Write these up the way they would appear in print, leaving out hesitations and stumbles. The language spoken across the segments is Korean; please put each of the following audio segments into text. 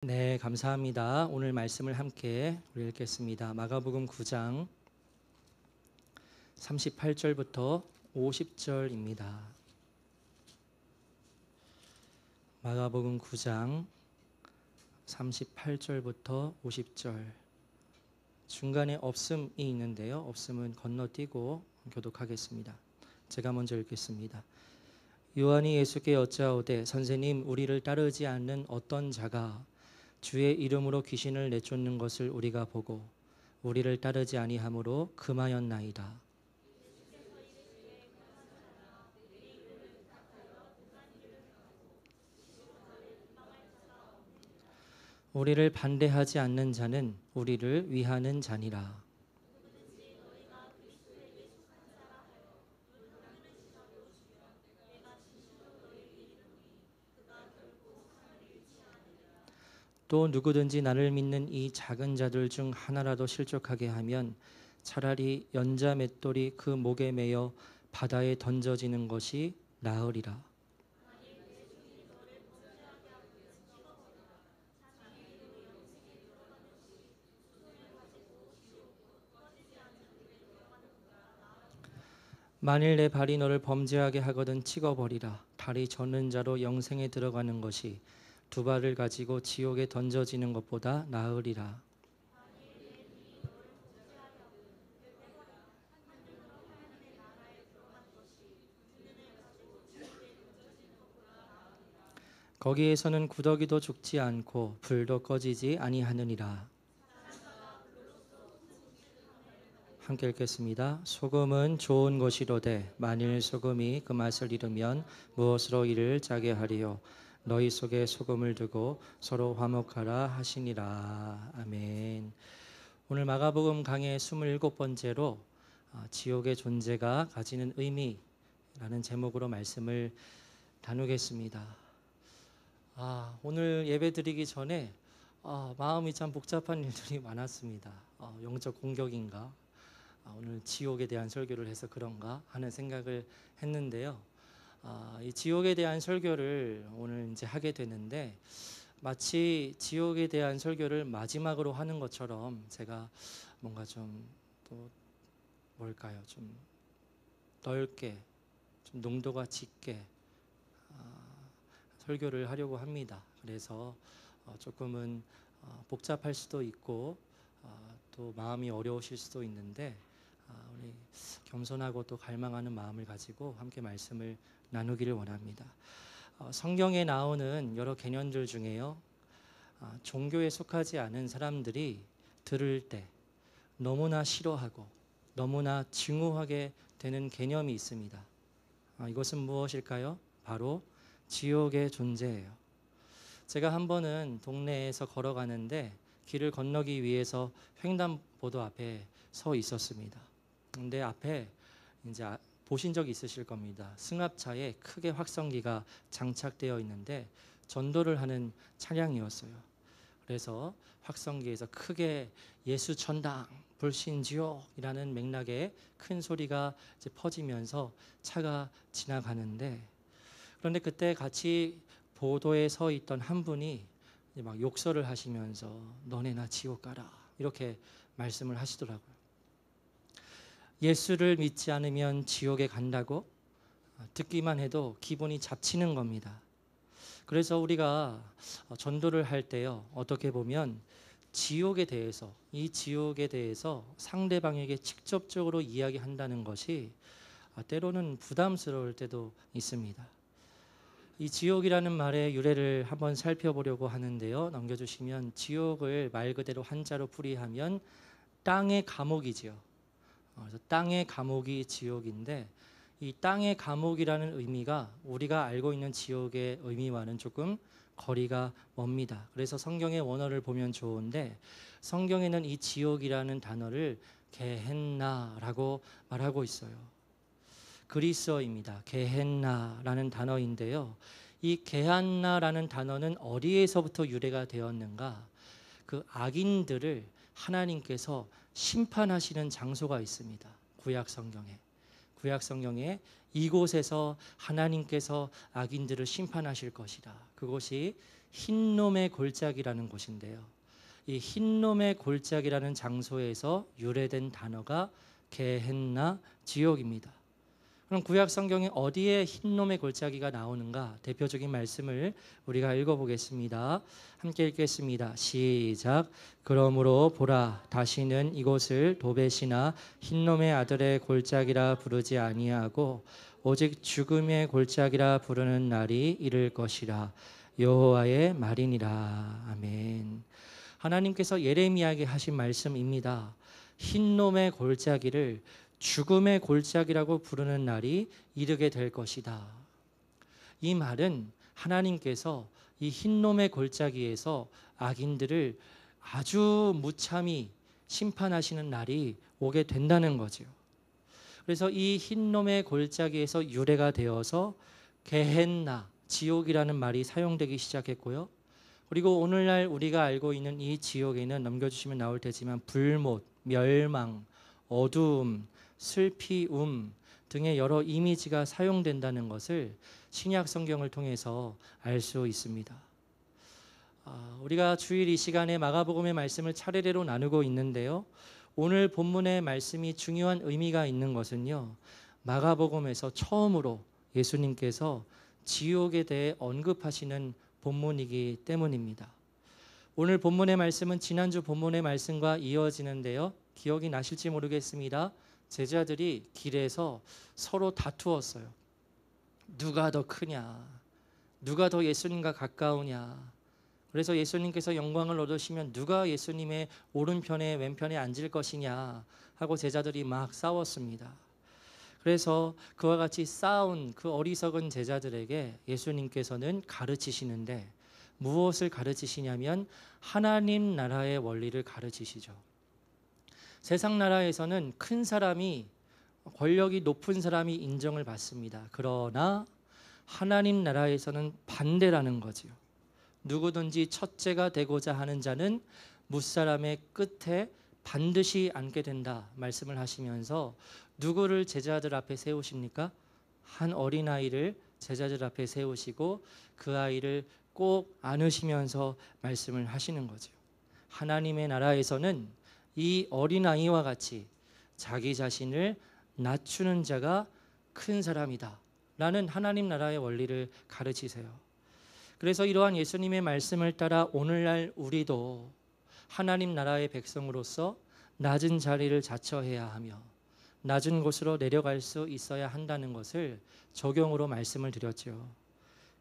네, 감사합니다. 오늘 말씀을 함께 우리 읽겠습니다. 마가복음 9장 38절부터 50절입니다. 마가복음 9장 38절부터 50절. 중간에 없음이 있는데요. 없음은 건너뛰고 교독하겠습니다. 제가 먼저 읽겠습니다. 요한이 예수께 여짜오되 선생님, 우리를 따르지 않는 어떤 자가 주의 이름으로 귀신을 내쫓는 것을 우리가 보고 우리를 따르지 아니하므로 금하였나이다. 우리를 반대하지 않는 자는 우리를 위하는 자니라. 또 누구든지 나를 믿는 이 작은 자들 중 하나라도 실족하게 하면 차라리 연자 맷돌이 그 목에 매여 바다에 던져지는 것이 나으리라. 만일 내 발이 너를 범죄하게 하거든 찍어버리라. 발이 젖는 자로 영생에 들어가는 것이 두 발을 가지고 지옥에 던져지는 것보다 나으리라. 거기에서는 구더기도 죽지 않고 불도 꺼지지 아니하느니라. 함께 읽겠습니다. 소금은 좋은 것이로되 만일 소금이 그 맛을 잃으면 무엇으로 이를 짜게 하리요. 너희 속에 소금을 두고 서로 화목하라 하시니라. 아멘. 오늘 마가복음 강의 27번째로 지옥의 존재가 가지는 의미라는 제목으로 말씀을 나누겠습니다. 오늘 예배 드리기 전에 마음이 참 복잡한 일들이 많았습니다. 영적 공격인가? 오늘 지옥에 대한 설교를 해서 그런가 하는 생각을 했는데요. 이 지옥에 대한 설교를 오늘 이제 하게 되는데 마치 지옥에 대한 설교를 마지막으로 하는 것처럼 제가 뭔가 좀 또 뭘까요? 좀 넓게, 좀 농도가 짙게 설교를 하려고 합니다. 그래서 조금은 복잡할 수도 있고 또 마음이 어려우실 수도 있는데 우리 겸손하고 또 갈망하는 마음을 가지고 함께 말씀을 나누기를 원합니다. 성경에 나오는 여러 개념들 중에요. 종교에 속하지 않은 사람들이 들을 때 너무나 싫어하고 너무나 증오하게 되는 개념이 있습니다. 이것은 무엇일까요? 바로 지옥의 존재예요. 제가 한 번은 동네에서 걸어가는데 길을 건너기 위해서 횡단보도 앞에 서 있었습니다. 근데 앞에 이제 보신 적 있으실 겁니다. 승합차에 크게 확성기가 장착되어 있는데 전도를 하는 차량이었어요. 그래서 확성기에서 크게 예수 천당 불신지옥이라는 맥락의 큰 소리가 이제 퍼지면서 차가 지나가는데, 그런데 그때 같이 보도에 서 있던 한 분이 막 욕설을 하시면서 너네나 지옥 가라 이렇게 말씀을 하시더라고요. 예수를 믿지 않으면 지옥에 간다고? 듣기만 해도 기분이 잡치는 겁니다. 그래서 우리가 전도를 할 때요, 어떻게 보면 지옥에 대해서, 이 지옥에 대해서 상대방에게 직접적으로 이야기한다는 것이 때로는 부담스러울 때도 있습니다. 이 지옥이라는 말의 유래를 한번 살펴보려고 하는데요. 넘겨주시면, 지옥을 말 그대로 한자로 풀이하면 땅의 감옥이지요. 그래서 땅의 감옥이 지옥인데, 이 땅의 감옥이라는 의미가 우리가 알고 있는 지옥의 의미와는 조금 거리가 멉니다. 그래서 성경의 원어를 보면 좋은데, 성경에는 이 지옥이라는 단어를 게헨나라고 말하고 있어요. 그리스어입니다. 게헨나라는 단어인데요. 이 게헨나라는 단어는 어디에서부터 유래가 되었는가? 그 악인들을 하나님께서 심판하시는 장소가 있습니다. 구약 성경에 이곳에서 하나님께서 악인들을 심판하실 것이다. 그곳이 흰놈의 골짜기라는 곳인데요. 이 흰놈의 골짜기라는 장소에서 유래된 단어가 게헨나 지옥입니다. 그럼 구약 성경에 어디에 흰놈의 골짜기가 나오는가? 대표적인 말씀을 우리가 읽어보겠습니다. 함께 읽겠습니다. 시작. 그러므로 보라, 다시는 이곳을 도벳이나 흰놈의 아들의 골짜기라 부르지 아니하고 오직 죽음의 골짜기라 부르는 날이 이를 것이라. 여호와의 말이니라. 아멘. 하나님께서 예레미야에게 하신 말씀입니다. 흰놈의 골짜기를 죽음의 골짜기라고 부르는 날이 이르게 될 것이다. 이 말은 하나님께서 이 흰놈의 골짜기에서 악인들을 아주 무참히 심판하시는 날이 오게 된다는 거죠. 그래서 이 흰놈의 골짜기에서 유래가 되어서 게헨나, 지옥이라는 말이 사용되기 시작했고요. 그리고 오늘날 우리가 알고 있는 이 지옥에는 넘겨주시면 나올 테지만 불못, 멸망, 어두움, 슬피움 등의 여러 이미지가 사용된다는 것을 신약 성경을 통해서 알 수 있습니다. 우리가 주일 이 시간에 마가복음의 말씀을 차례대로 나누고 있는데요. 오늘 본문의 말씀이 중요한 의미가 있는 것은요. 마가복음에서 처음으로 예수님께서 지옥에 대해 언급하시는 본문이기 때문입니다. 오늘 본문의 말씀은 지난주 본문의 말씀과 이어지는데요. 기억이 나실지 모르겠습니다. 제자들이 길에서 서로 다투었어요. 누가 더 크냐? 누가 더 예수님과 가까우냐? 그래서 예수님께서 영광을 얻으시면 누가 예수님의 오른편에 왼편에 앉을 것이냐 하고 제자들이 막 싸웠습니다. 그래서 그와 같이 싸운 그 어리석은 제자들에게 예수님께서는 가르치시는데 무엇을 가르치시냐면 하나님 나라의 원리를 가르치시죠. 세상 나라에서는 큰 사람이, 권력이 높은 사람이 인정을 받습니다. 그러나 하나님 나라에서는 반대라는 거지요. 누구든지 첫째가 되고자 하는 자는 무사람의 끝에 반드시 앉게 된다 말씀을 하시면서 누구를 제자들 앞에 세우십니까? 한 어린아이를 제자들 앞에 세우시고 그 아이를 꼭 안으시면서 말씀을 하시는 거죠. 하나님의 나라에서는 이 어린아이와 같이 자기 자신을 낮추는 자가 큰 사람이다 라는 하나님 나라의 원리를 가르치세요. 그래서 이러한 예수님의 말씀을 따라 오늘날 우리도 하나님 나라의 백성으로서 낮은 자리를 자처해야 하며 낮은 곳으로 내려갈 수 있어야 한다는 것을 적용으로 말씀을 드렸죠.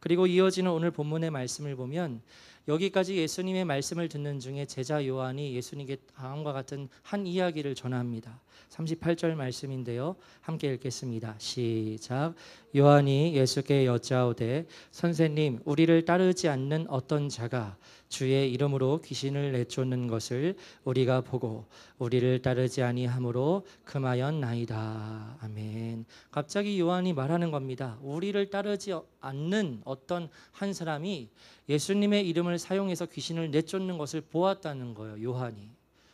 그리고 이어지는 오늘 본문의 말씀을 보면 여기까지 예수님의 말씀을 듣는 중에 제자 요한이 예수님께 다음과 같은 한 이야기를 전합니다. 38절 말씀인데요. 함께 읽겠습니다. 시작. 요한이 예수께 여짜오되 선생님, 우리를 따르지 않는 어떤 자가 주의 이름으로 귀신을 내쫓는 것을 우리가 보고 우리를 따르지 아니하므로 금하였나이다. 아멘. 갑자기 요한이 말하는 겁니다. 우리를 따르지 않는 어떤 한 사람이 예수님의 이름을 사용해서 귀신을 내쫓는 것을 보았다는 거예요. 요한이.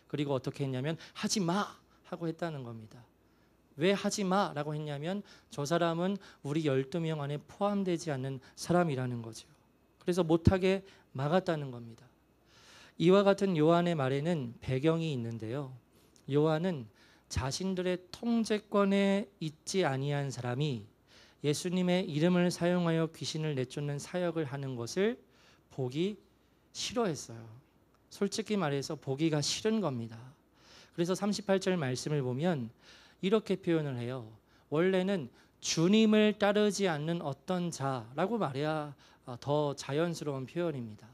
그리고 어떻게 했냐면 하지 마 하고 했다는 겁니다. 왜 하지 마라고 했냐면 저 사람은 우리 12명 안에 포함되지 않는 사람이라는 거죠. 그래서 못하게 막았다는 겁니다. 이와 같은 요한의 말에는 배경이 있는데요. 요한은 자신들의 통제권에 있지 아니한 사람이 예수님의 이름을 사용하여 귀신을 내쫓는 사역을 하는 것을 보기 싫어했어요. 솔직히 말해서 보기가 싫은 겁니다. 그래서 38절 말씀을 보면 이렇게 표현을 해요. 원래는 주님을 따르지 않는 어떤 자라고 말해야 더 자연스러운 표현입니다.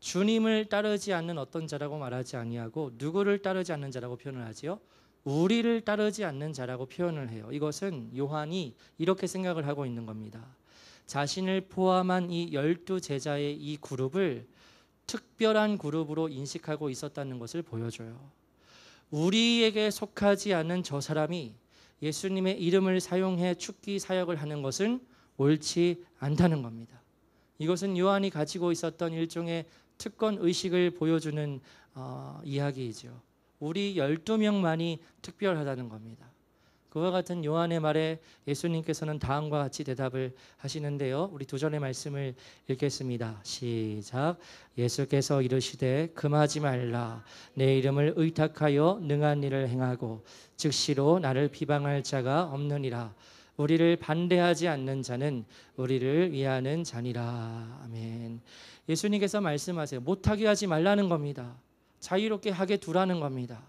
주님을 따르지 않는 어떤 자라고 말하지 아니하고 누구를 따르지 않는 자라고 표현을 하지요? 우리를 따르지 않는 자라고 표현을 해요. 이것은 요한이 이렇게 생각을 하고 있는 겁니다. 자신을 포함한 이 12제자의 이 그룹을 특별한 그룹으로 인식하고 있었다는 것을 보여줘요. 우리에게 속하지 않은 저 사람이 예수님의 이름을 사용해 축기 사역을 하는 것은 옳지 않다는 겁니다. 이것은 요한이 가지고 있었던 일종의 특권 의식을 보여주는 이야기이죠. 우리 12명만이 특별하다는 겁니다. 그와 같은 요한의 말에 예수님께서는 다음과 같이 대답을 하시는데요. 우리 2절의 말씀을 읽겠습니다. 시작. 예수께서 이르시되 금하지 말라. 내 이름을 의탁하여 능한 일을 행하고 즉시로 나를 비방할 자가 없느니라. 우리를 반대하지 않는 자는 우리를 위하는 자니라. 아멘. 예수님께서 말씀하세요. 못하게 하지 말라는 겁니다. 자유롭게 하게 두라는 겁니다.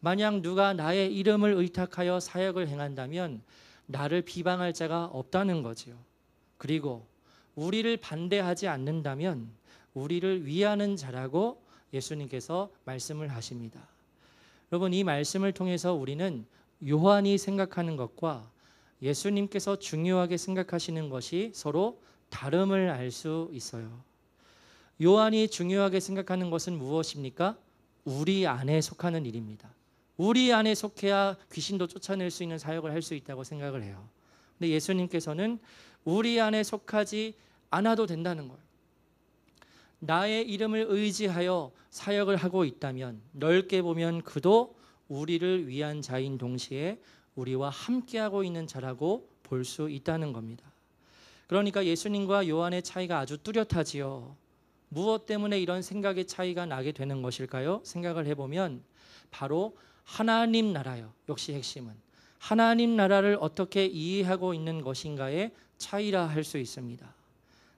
만약 누가 나의 이름을 의탁하여 사역을 행한다면 나를 비방할 자가 없다는 거지요. 그리고 우리를 반대하지 않는다면 우리를 위하는 자라고 예수님께서 말씀을 하십니다. 여러분, 이 말씀을 통해서 우리는 요한이 생각하는 것과 예수님께서 중요하게 생각하시는 것이 서로 다름을 알 수 있어요. 요한이 중요하게 생각하는 것은 무엇입니까? 우리 안에 속하는 일입니다. 우리 안에 속해야 귀신도 쫓아낼 수 있는 사역을 할 수 있다고 생각을 해요. 근데 예수님께서는 우리 안에 속하지 않아도 된다는 거예요. 나의 이름을 의지하여 사역을 하고 있다면 넓게 보면 그도 우리를 위한 자인 동시에 우리와 함께하고 있는 자라고 볼 수 있다는 겁니다. 그러니까 예수님과 요한의 차이가 아주 뚜렷하지요. 무엇 때문에 이런 생각의 차이가 나게 되는 것일까요? 생각을 해보면 바로 하나님 나라요. 역시 핵심은 하나님 나라를 어떻게 이해하고 있는 것인가의 차이라 할 수 있습니다.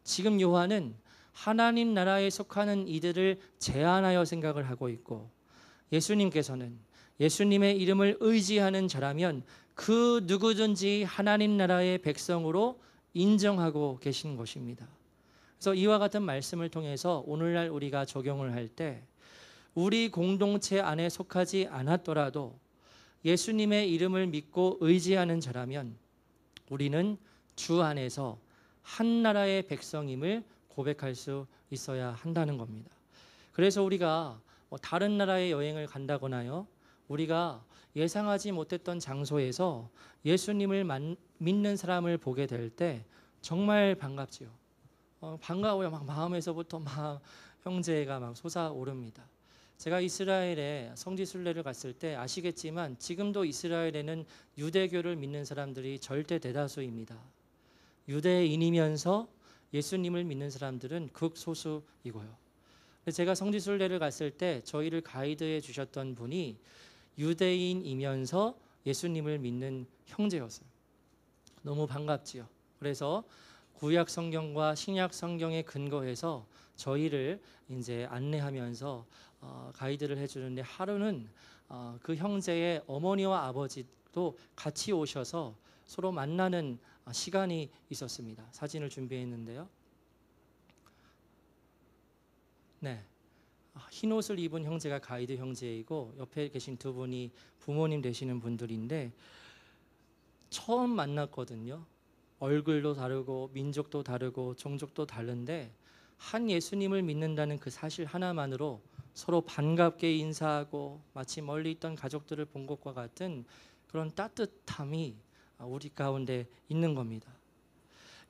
지금 요한은 하나님 나라에 속하는 이들을 제한하여 생각을 하고 있고, 예수님께서는 예수님의 이름을 의지하는 자라면 그 누구든지 하나님 나라의 백성으로 인정하고 계신 것입니다. 그래서 이와 같은 말씀을 통해서 오늘날 우리가 적용을 할 때 우리 공동체 안에 속하지 않았더라도 예수님의 이름을 믿고 의지하는 자라면 우리는 주 안에서 한 나라의 백성임을 고백할 수 있어야 한다는 겁니다. 그래서 우리가 다른 나라에 여행을 간다거나요, 우리가 예상하지 못했던 장소에서 예수님을 믿는 사람을 보게 될 때 정말 반갑지요. 반가워요. 막 마음에서부터 막 형제가 막 솟아오릅니다. 제가 이스라엘에 성지순례를 갔을 때 아시겠지만 지금도 이스라엘에는 유대교를 믿는 사람들이 절대 대다수입니다. 유대인이면서 예수님을 믿는 사람들은 극소수이고요. 제가 성지순례를 갔을 때 저희를 가이드해 주셨던 분이 유대인이면서 예수님을 믿는 형제였어요. 너무 반갑지요. 그래서 구약 성경과 신약 성경에 근거해서 저희를 이제 안내하면서 가이드를 해주는데, 하루는 그 형제의 어머니와 아버지도 같이 오셔서 서로 만나는 시간이 있었습니다. 사진을 준비했는데요. 네, 흰 옷을 입은 형제가 가이드 형제이고 옆에 계신 두 분이 부모님 되시는 분들인데 처음 만났거든요. 얼굴도 다르고 민족도 다르고 종족도 다른데 한 예수님을 믿는다는 그 사실 하나만으로 서로 반갑게 인사하고 마치 멀리 있던 가족들을 본 것과 같은 그런 따뜻함이 우리 가운데 있는 겁니다.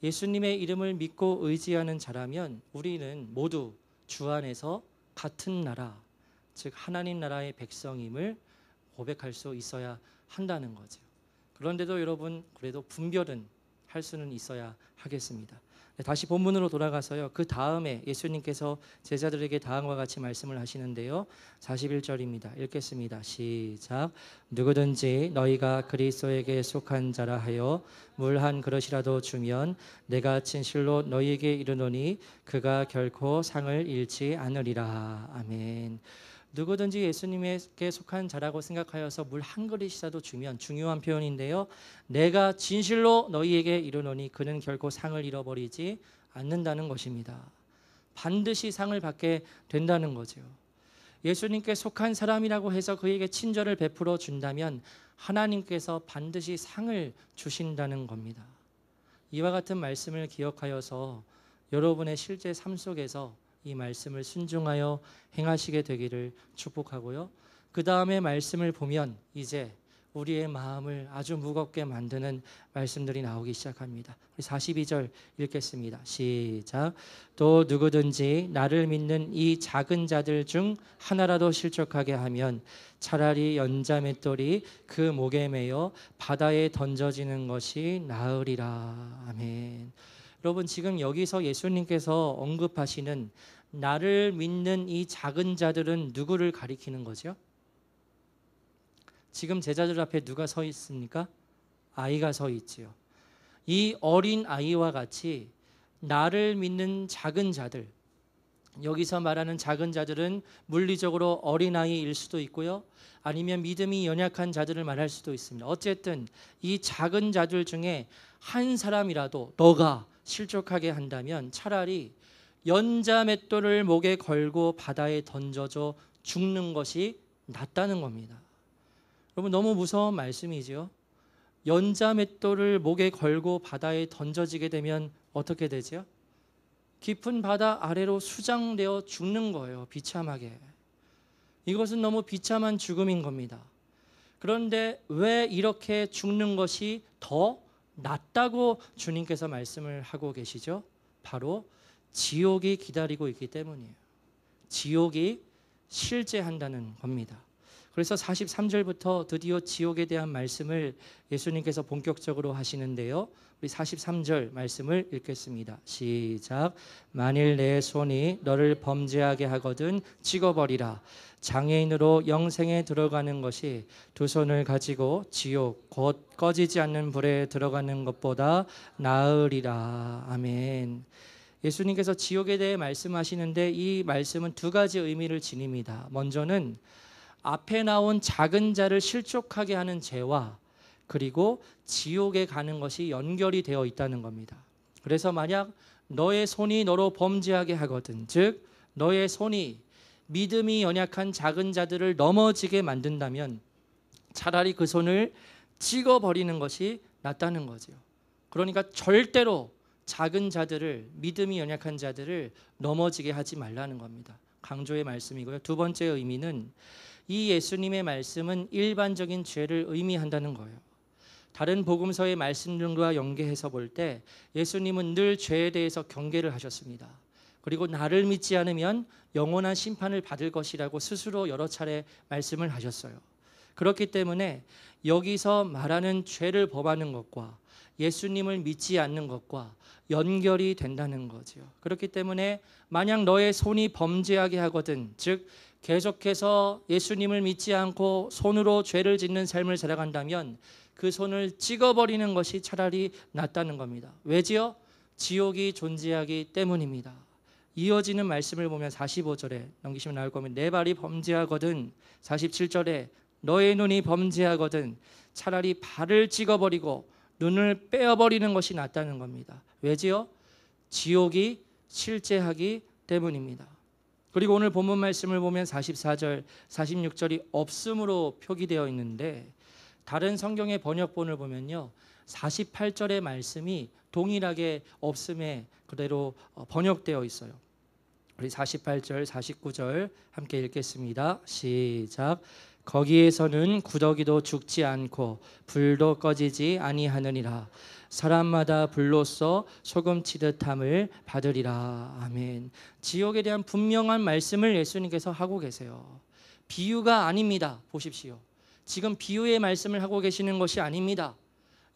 예수님의 이름을 믿고 의지하는 자라면 우리는 모두 주 안에서 같은 나라, 즉 하나님 나라의 백성임을 고백할 수 있어야 한다는 거죠. 그런데도 여러분, 그래도 분별은 할 수는 있어야 하겠습니다. 다시 본문으로 돌아가서요. 그 다음에 예수님께서 제자들에게 다음과 같이 말씀을 하시는데요. 41절입니다. 읽겠습니다. 시작. 누구든지 너희가 그리스도에게 속한 자라 하여 물 한 그릇이라도 주면 내가 진실로 너희에게 이르노니 그가 결코 상을 잃지 않으리라. 아멘. 누구든지 예수님에게 속한 자라고 생각하여서 물 한 그릇이라도 주면, 중요한 표현인데요, 내가 진실로 너희에게 이르노니 그는 결코 상을 잃어버리지 않는다는 것입니다. 반드시 상을 받게 된다는 거죠. 예수님께 속한 사람이라고 해서 그에게 친절을 베풀어 준다면 하나님께서 반드시 상을 주신다는 겁니다. 이와 같은 말씀을 기억하여서 여러분의 실제 삶 속에서 이 말씀을 순종하여 행하시게 되기를 축복하고요. 그 다음에 말씀을 보면 이제 우리의 마음을 아주 무겁게 만드는 말씀들이 나오기 시작합니다. 42절 읽겠습니다. 시작. 또 누구든지 나를 믿는 이 작은 자들 중 하나라도 실족하게 하면 차라리 연자맷돌이 그 목에 매여 바다에 던져지는 것이 나으리라. 아멘. 여러분, 지금 여기서 예수님께서 언급하시는 나를 믿는 이 작은 자들은 누구를 가리키는 거죠? 지금 제자들 앞에 누가 서 있습니까? 아이가 서 있지요. 이 어린 아이와 같이 나를 믿는 작은 자들, 여기서 말하는 작은 자들은 물리적으로 어린아이일 수도 있고요, 아니면 믿음이 연약한 자들을 말할 수도 있습니다. 어쨌든 이 작은 자들 중에 한 사람이라도 너가 실족하게 한다면 차라리 연자맷돌을 목에 걸고 바다에 던져져 죽는 것이 낫다는 겁니다. 여러분, 너무 무서운 말씀이죠. 연자맷돌을 목에 걸고 바다에 던져지게 되면 어떻게 되죠? 깊은 바다 아래로 수장되어 죽는 거예요. 비참하게. 이것은 너무 비참한 죽음인 겁니다. 그런데 왜 이렇게 죽는 것이 더 낫다고 주님께서 말씀을 하고 계시죠? 바로 지옥이 기다리고 있기 때문이에요. 지옥이 실제한다는 겁니다. 그래서 43절부터 드디어 지옥에 대한 말씀을 예수님께서 본격적으로 하시는데요. 우리 43절 말씀을 읽겠습니다. 시작. 만일 내 손이 너를 범죄하게 하거든 찍어버리라. 장애인으로 영생에 들어가는 것이 두 손을 가지고 지옥 곧 꺼지지 않는 불에 들어가는 것보다 나으리라. 아멘. 예수님께서 지옥에 대해 말씀하시는데 이 말씀은 두 가지 의미를 지닙니다. 먼저는 앞에 나온 작은 자를 실족하게 하는 죄와 그리고 지옥에 가는 것이 연결이 되어 있다는 겁니다. 그래서 만약 너의 손이 너로 범죄하게 하거든, 즉 너의 손이 믿음이 연약한 작은 자들을 넘어지게 만든다면 차라리 그 손을 찍어버리는 것이 낫다는 거죠. 그러니까 절대로 작은 자들을, 믿음이 연약한 자들을 넘어지게 하지 말라는 겁니다. 강조의 말씀이고요. 두 번째 의미는 이 예수님의 말씀은 일반적인 죄를 의미한다는 거예요. 다른 복음서의 말씀들과 연계해서 볼 때 예수님은 늘 죄에 대해서 경계를 하셨습니다. 그리고 나를 믿지 않으면 영원한 심판을 받을 것이라고 스스로 여러 차례 말씀을 하셨어요. 그렇기 때문에 여기서 말하는 죄를 범하는 것과 예수님을 믿지 않는 것과 연결이 된다는 거죠. 그렇기 때문에 만약 너의 손이 범죄하게 하거든, 즉 계속해서 예수님을 믿지 않고 손으로 죄를 짓는 삶을 살아간다면 그 손을 찍어버리는 것이 차라리 낫다는 겁니다. 왜지요? 지옥이 존재하기 때문입니다. 이어지는 말씀을 보면 45절에 넘기시면 나올 겁니다. 내 발이 범죄하거든, 47절에 너의 눈이 범죄하거든 차라리 발을 찍어버리고 눈을 빼어버리는 것이 낫다는 겁니다. 왜지요? 지옥이 실제하기 때문입니다. 그리고 오늘 본문 말씀을 보면 44절, 46절이 없음으로 표기되어 있는데 다른 성경의 번역본을 보면요, 48절의 말씀이 동일하게 없음에 그대로 번역되어 있어요. 우리 48절, 49절 함께 읽겠습니다. 시작. 거기에서는 구더기도 죽지 않고 불도 꺼지지 아니하느니라. 사람마다 불로써 소금치듯함을 받으리라. 아멘. 지옥에 대한 분명한 말씀을 예수님께서 하고 계세요. 비유가 아닙니다. 보십시오. 지금 비유의 말씀을 하고 계시는 것이 아닙니다.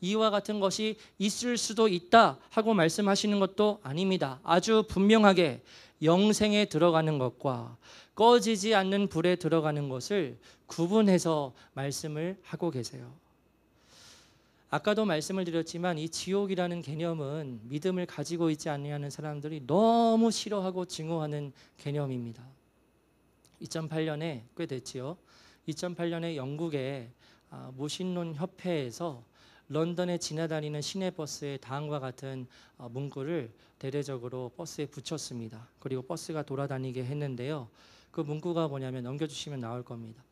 이와 같은 것이 있을 수도 있다 하고 말씀하시는 것도 아닙니다. 아주 분명하게 영생에 들어가는 것과 꺼지지 않는 불에 들어가는 것을 구분해서 말씀을 하고 계세요. 아까도 말씀을 드렸지만 이 지옥이라는 개념은 믿음을 가지고 있지 않는 사람들이 너무 싫어하고 증오하는 개념입니다. 2008년에 꽤 됐지요. 2008년에 영국의 무신론 협회에서 런던에 지나다니는 시내버스에 다음과 같은 문구를 대대적으로 버스에 붙였습니다. 그리고 버스가 돌아다니게 했는데요. 그 문구가 뭐냐면, 넘겨주시면 나올 겁니다.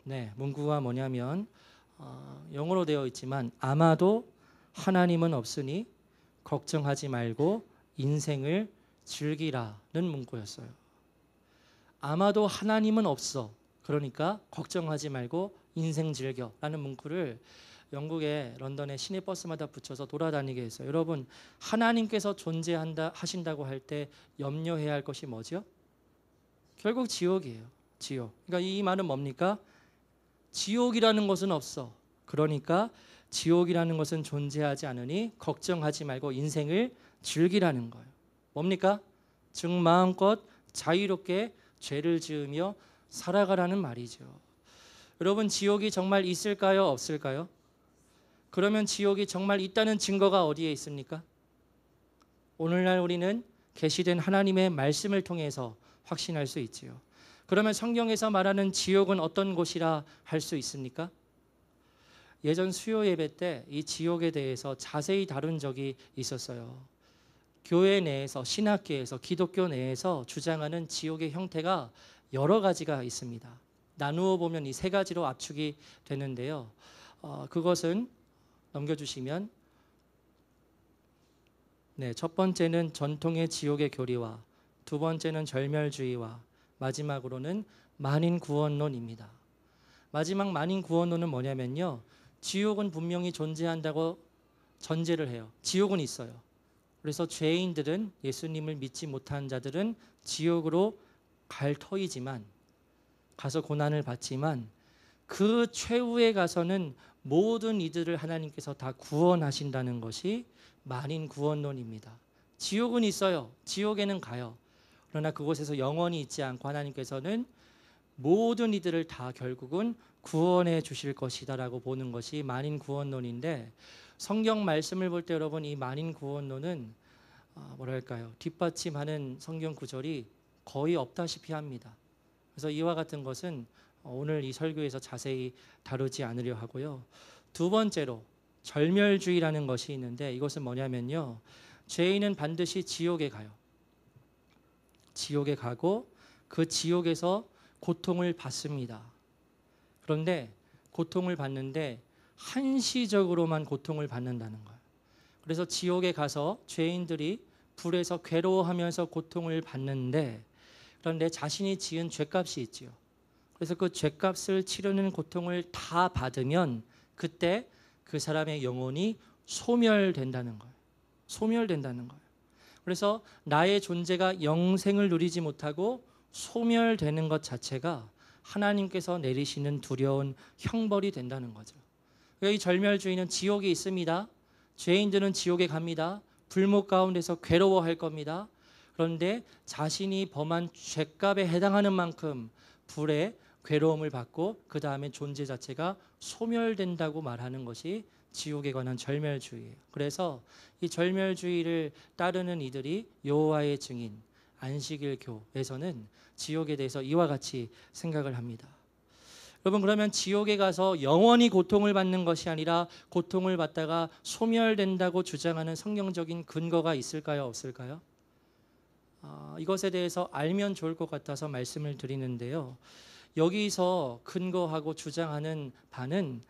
네, 문구가 뭐냐면 영어로 되어 있지만 아마도 하나님은 없으니 걱정하지 말고 인생을 즐기라는 문구였어요. 아마도 하나님은 없어. 그러니까 걱정하지 말고 인생 즐겨라는 문구를 영국의 런던의 시내 버스마다 붙여서 돌아다니게 했어요. 여러분, 하나님께서 존재한다 하신다고 할 때 염려해야 할 것이 뭐죠? 결국 지옥이에요. 지옥. 그러니까 이 말은 뭡니까? 지옥이라는 것은 없어. 그러니까 지옥이라는 것은 존재하지 않으니 걱정하지 말고 인생을 즐기라는 거예요. 뭡니까? 즉 마음껏 자유롭게 죄를 지으며 살아가라는 말이죠. 여러분, 지옥이 정말 있을까요? 없을까요? 그러면 지옥이 정말 있다는 증거가 어디에 있습니까? 오늘날 우리는 계시된 하나님의 말씀을 통해서 확신할 수 있지요. 그러면 성경에서 말하는 지옥은 어떤 곳이라 할 수 있습니까? 예전 수요 예배 때 이 지옥에 대해서 자세히 다룬 적이 있었어요. 교회 내에서, 신학계에서, 기독교 내에서 주장하는 지옥의 형태가 여러 가지가 있습니다. 나누어 보면 이 세 가지로 압축이 되는데요. 그것은 넘겨주시면, 첫 번째는 전통의 지옥의 교리와, 두 번째는 절멸주의와, 마지막으로는 만인구원론입니다. 마지막 만인구원론은 뭐냐면요, 지옥은 분명히 존재한다고 전제를 해요. 지옥은 있어요. 그래서 죄인들은, 예수님을 믿지 못한 자들은 지옥으로 갈 터이지만, 가서 고난을 받지만 그 최후에 가서는 모든 이들을 하나님께서 다 구원하신다는 것이 만인구원론입니다. 지옥은 있어요. 지옥에는 가요. 그러나 그곳에서 영원히 있지 않고 하나님께서는 모든 이들을 다 결국은 구원해 주실 것이다라고 보는 것이 만인구원론인데, 성경 말씀을 볼 때 여러분, 이 만인구원론은 뒷받침하는 성경 구절이 거의 없다시피 합니다. 그래서 이와 같은 것은 오늘 이 설교에서 자세히 다루지 않으려 하고요. 두 번째로 절멸주의라는 것이 있는데, 이것은 뭐냐면요, 죄인은 반드시 지옥에 가요. 지옥에 가고 그 지옥에서 고통을 받습니다. 그런데 고통을 받는데 한시적으로만 고통을 받는다는 거예요. 그래서 지옥에 가서 죄인들이 불에서 괴로워하면서 고통을 받는데, 그런데 자신이 지은 죄값이 있지요. 그래서 그 죄값을 치르는 고통을 다 받으면 그때 그 사람의 영혼이 소멸된다는 거예요. 소멸된다는 거예요. 그래서 나의 존재가 영생을 누리지 못하고 소멸되는 것 자체가 하나님께서 내리시는 두려운 형벌이 된다는 거죠. 이 절멸주의는 지옥이 있습니다. 죄인들은 지옥에 갑니다. 불목 가운데서 괴로워할 겁니다. 그런데 자신이 범한 죄값에 해당하는 만큼 불에 괴로움을 받고 그 다음에 존재 자체가 소멸된다고 말하는 것이 지옥에 관한 절멸주의예요. 그래서 이 절멸주의를 따르는 이들이 여호와의 증인 안식일교에서는 지옥에 대해서 이와 같이 생각을 합니다. 여러분, 그러면 지옥에 가서 영원히 고통을 받는 것이 아니라 고통을 받다가 소멸된다고 주장하는 성경적인 근거가 있을까요? 없을까요? 이것에 대해서 알면 좋을 것 같아서 말씀을 드리는데요. 여기서 근거하고 주장하는 바는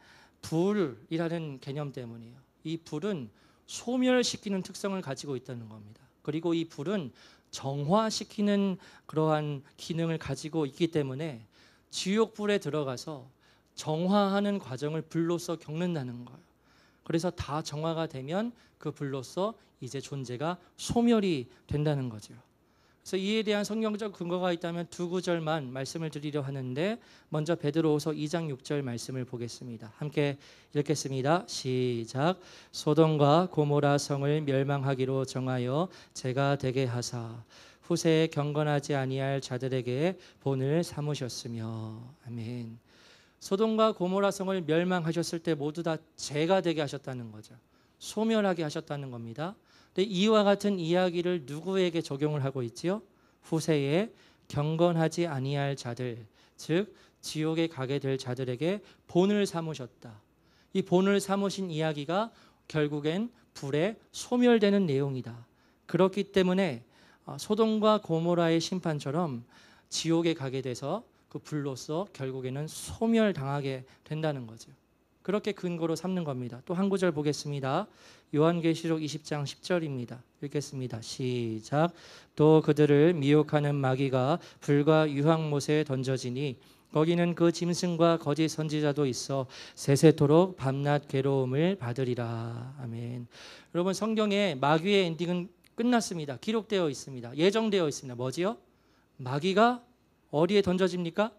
불이라는 개념 때문이에요. 이 불은 소멸시키는 특성을 가지고 있다는 겁니다. 그리고 이 불은 정화시키는 그러한 기능을 가지고 있기 때문에 지옥불에 들어가서 정화하는 과정을 불로서 겪는다는 거예요. 그래서 다 정화가 되면 그 불로서 이제 존재가 소멸이 된다는 거죠. 그래서 이에 대한 성경적 근거가 있다면 두 구절만 말씀을 드리려 하는데, 먼저 베드로후서 2장 6절 말씀을 보겠습니다. 함께 읽겠습니다. 시작. 소돔과 고모라 성을 멸망하기로 정하여 제가 되게 하사 후세에 경건하지 아니할 자들에게 본을 삼으셨으며. 아멘. 소돔과 고모라 성을 멸망하셨을 때 모두 다 죄가 되게 하셨다는 거죠. 소멸하게 하셨다는 겁니다. 근데 이와 같은 이야기를 누구에게 적용을 하고 있지요? 후세에 경건하지 아니할 자들, 즉 지옥에 가게 될 자들에게 본을 삼으셨다. 이 본을 삼으신 이야기가 결국엔 불에 소멸되는 내용이다. 그렇기 때문에 소돔과 고모라의 심판처럼 지옥에 가게 돼서 그 불로서 결국에는 소멸당하게 된다는 거죠. 그렇게 근거로 삼는 겁니다. 또 한 구절 보겠습니다. 요한계시록 20장 10절입니다. 읽겠습니다. 시작. 또 그들을 미혹하는 마귀가 불과 유황못에 던져지니 거기는 그 짐승과 거짓 선지자도 있어 세세토록 밤낮 괴로움을 받으리라. 아멘. 여러분, 성경에 마귀의 엔딩은 끝났습니다. 기록되어 있습니다. 예정되어 있습니다. 뭐지요? 마귀가 어디에 던져집니까?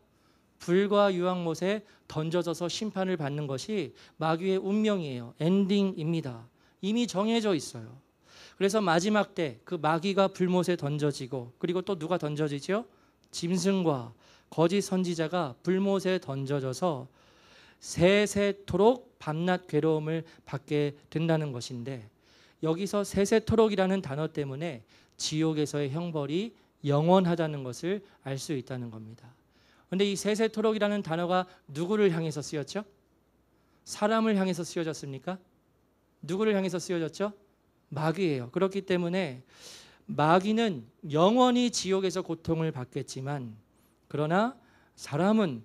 불과 유황못에 던져져서 심판을 받는 것이 마귀의 운명이에요. 엔딩입니다. 이미 정해져 있어요. 그래서 마지막 때 그 마귀가 불못에 던져지고, 그리고 또 누가 던져지죠? 짐승과 거짓 선지자가 불못에 던져져서 세세토록 밤낮 괴로움을 받게 된다는 것인데, 여기서 세세토록이라는 단어 때문에 지옥에서의 형벌이 영원하다는 것을 알 수 있다는 겁니다. 그런데 이 세세토록이라는 단어가 누구를 향해서 쓰였죠? 사람을 향해서 쓰여졌습니까? 누구를 향해서 쓰여졌죠? 마귀예요. 그렇기 때문에 마귀는 영원히 지옥에서 고통을 받겠지만, 그러나 사람은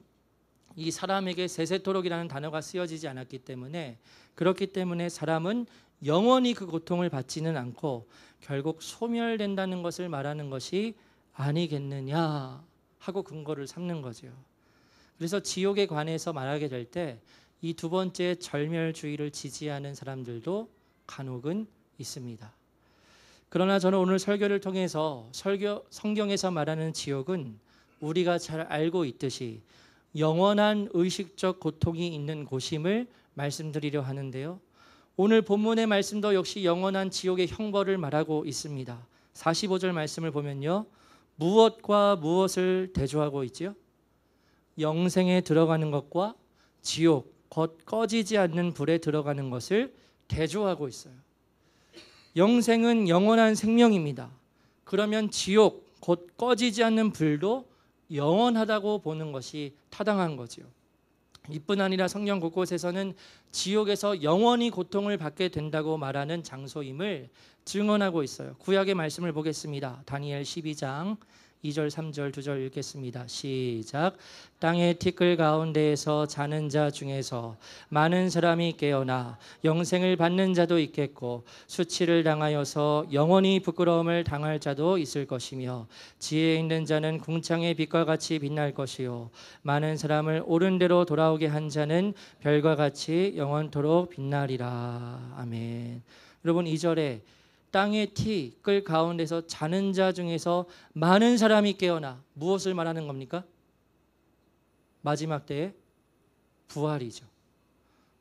이 사람에게 세세토록이라는 단어가 쓰여지지 않았기 때문에, 그렇기 때문에 사람은 영원히 그 고통을 받지는 않고 결국 소멸된다는 것을 말하는 것이 아니겠느냐 하고 근거를 삼는 거죠. 그래서 지옥에 관해서 말하게 될 때 이 두 번째 절멸주의를 지지하는 사람들도 간혹은 있습니다. 그러나 저는 오늘 설교를 통해서 성경에서 말하는 지옥은 우리가 잘 알고 있듯이 영원한 의식적 고통이 있는 곳임을 말씀드리려 하는데요. 오늘 본문의 말씀도 역시 영원한 지옥의 형벌을 말하고 있습니다. 45절 말씀을 보면요, 무엇과 무엇을 대조하고 있지요? 영생에 들어가는 것과 지옥, 곧 꺼지지 않는 불에 들어가는 것을 대조하고 있어요. 영생은 영원한 생명입니다. 그러면 지옥, 곧 꺼지지 않는 불도 영원하다고 보는 것이 타당한 거죠. 이뿐 아니라 성경 곳곳에서는 지옥에서 영원히 고통을 받게 된다고 말하는 장소임을 증언하고 있어요. 구약의 말씀을 보겠습니다. 다니엘 12장 2절 3절 2절 읽겠습니다. 시작. 땅의 티끌 가운데에서 자는 자 중에서 많은 사람이 깨어나 영생을 받는 자도 있겠고, 수치를 당하여서 영원히 부끄러움을 당할 자도 있을 것이며, 지혜 있는 자는 궁창의 빛과 같이 빛날 것이요, 많은 사람을 옳은 대로 돌아오게 한 자는 별과 같이 영원토록 빛나리라. 아멘. 여러분, 2절에 땅의 티끌 가운데서 자는 자 중에서 많은 사람이 깨어나, 무엇을 말하는 겁니까? 마지막 때의 부활이죠.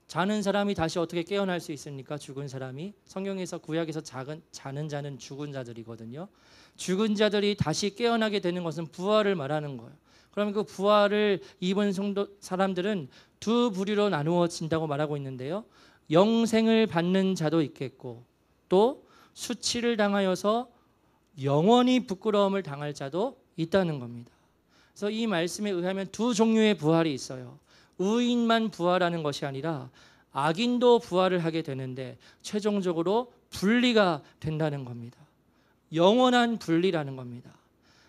자는 사람이 다시 어떻게 깨어날 수 있습니까? 죽은 사람이. 성경에서 구약에서 자는 자는 죽은 자들이거든요. 죽은 자들이 다시 깨어나게 되는 것은 부활을 말하는 거예요. 그러면 그 부활을 입은 성도 사람들은 두 부류로 나누어진다고 말하고 있는데요. 영생을 받는 자도 있겠고, 또 수치를 당하여서 영원히 부끄러움을 당할 자도 있다는 겁니다. 그래서 이 말씀에 의하면 두 종류의 부활이 있어요. 의인만 부활하는 것이 아니라 악인도 부활을 하게 되는데, 최종적으로 분리가 된다는 겁니다. 영원한 분리라는 겁니다.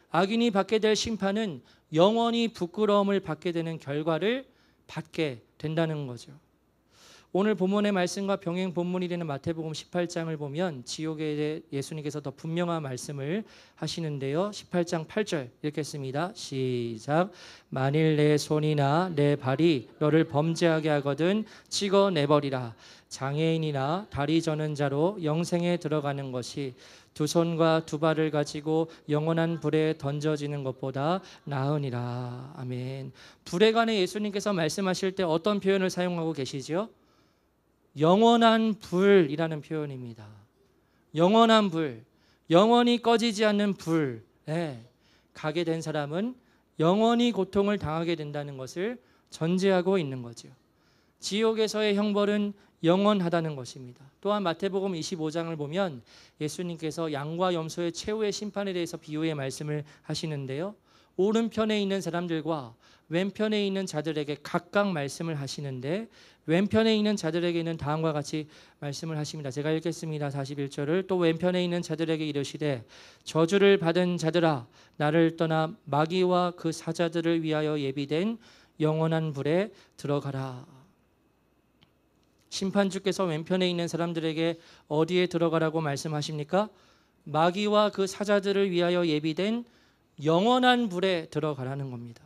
악인이 받게 될 심판은 영원히 부끄러움을 받게 되는 결과를 받게 된다는 거죠. 오늘 본문의 말씀과 병행 본문이 되는 마태복음 18장을 보면 지옥에 대해 예수님께서 더 분명한 말씀을 하시는데요. 18장 8절 읽겠습니다. 시작. 만일 내 손이나 내 발이 너를 범죄하게 하거든 찍어내버리라. 장애인이나 다리 저는 자로 영생에 들어가는 것이 두 손과 두 발을 가지고 영원한 불에 던져지는 것보다 나으니라. 아멘. 불에 관해 예수님께서 말씀하실 때 어떤 표현을 사용하고 계시죠? 영원한 불이라는 표현입니다. 영원한 불, 영원히 꺼지지 않는 불에 가게 된 사람은 영원히 고통을 당하게 된다는 것을 전제하고 있는 거죠. 지옥에서의 형벌은 영원하다는 것입니다. 또한 마태복음 25장을 보면 예수님께서 양과 염소의 최후의 심판에 대해서 비유의 말씀을 하시는데요. 오른편에 있는 사람들과 왼편에 있는 자들에게 각각 말씀을 하시는데, 왼편에 있는 자들에게는 다음과 같이 말씀을 하십니다. 제가 읽겠습니다. 41절을. 또 왼편에 있는 자들에게 이르시되 저주를 받은 자들아, 나를 떠나 마귀와 그 사자들을 위하여 예비된 영원한 불에 들어가라. 심판주께서 왼편에 있는 사람들에게 어디에 들어가라고 말씀하십니까? 마귀와 그 사자들을 위하여 예비된 영원한 불에 들어가라는 겁니다.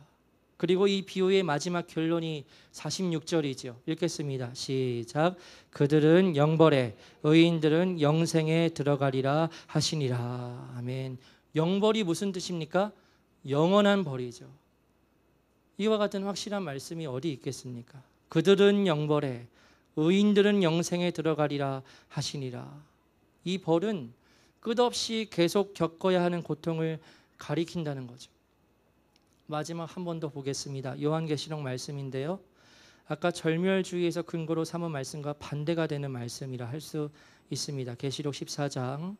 그리고 이 비유의 마지막 결론이 46절이죠. 읽겠습니다. 시작. 그들은 영벌에 의인들은 영생에 들어가리라 하시니라. 아멘. 영벌이 무슨 뜻입니까? 영원한 벌이죠. 이와 같은 확실한 말씀이 어디 있겠습니까? 그들은 영벌에 의인들은 영생에 들어가리라 하시니라. 이 벌은 끝없이 계속 겪어야 하는 고통을 가리킨다는 거죠. 마지막 한 번 더 보겠습니다. 요한계시록 말씀인데요. 아까 절멸주의에서 근거로 삼은 말씀과 반대가 되는 말씀이라 할 수 있습니다. 계시록 14장